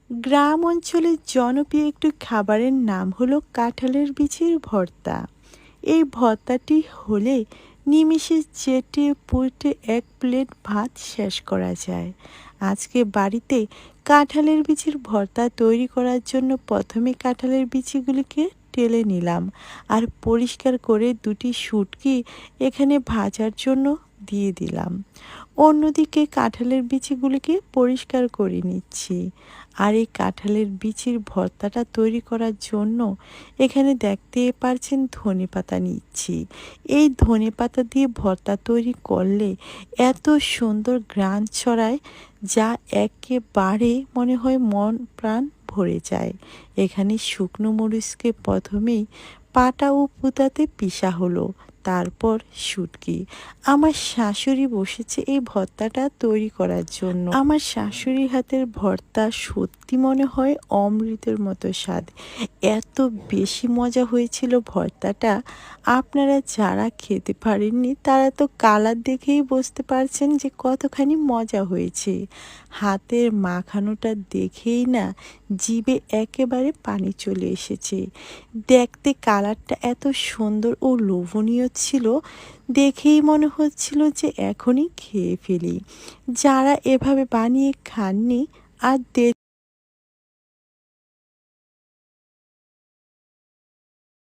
গ্রাম অঞ্চলের জনপ্রিয় একটি খাবারের নাম হলো কাঁঠালের বিচির ভর্তা। এই ভর্তাটি হলে নিমিষে চেটে পুটে এক প্লেট ভাত শেষ করা যায়। আজকে বাড়িতে কাঁঠালের বিচির ভর্তা তৈরি করার জন্য প্রথমে কাঁঠালের বিচিগুলিকে টেলে নিলাম আর পরিষ্কার করে দুটি শুটকি এখানে ভাজার জন্য দিয়ে দিলাম। অন্যদিকে কাঁঠালের বিচিগুলিকে পরিষ্কার করে নিচ্ছি। আর এই কাঁঠালের বিচির ভর্তাটা তৈরি করার জন্য এখানে দেখতে পারছেন ধনেপাতা নিচ্ছি। এই ধনেপাতা দিয়ে ভর্তা তৈরি করলে এত সুন্দর ঘ্রাণ ছড়ায়, যা একেবারে মনে হয় মন প্রাণ ভরে যায়। এখানে শুকনো মরিচকে প্রথমেই পাটা ও পুঁতাতে পিষা হলো, তারপর শুটকি। আমার শাশুড়ি বসেছে এই ভর্তাটা তৈরি করার জন্য। আমার শাশুড়ির হাতের ভর্তা সত্যি মনে হয় অমৃতের মতো স্বাদ। এত বেশি মজা হয়েছিল ভর্তাটা, আপনারা যারা খেতে পারেননি তারা তো কালার দেখেই বুঝতে পারছেন যে কতখানি মজা হয়েছে। হাতের মাখানোটা দেখেই না জিভে একেবারে পানি চলে এসেছে। দেখতে কালারটা এত সুন্দর ও লোভনীয় ছিল, দেখেই মনে হচ্ছিল যে এখনই খেয়ে ফেলি। যারা এভাবে বানিয়ে খাননি আর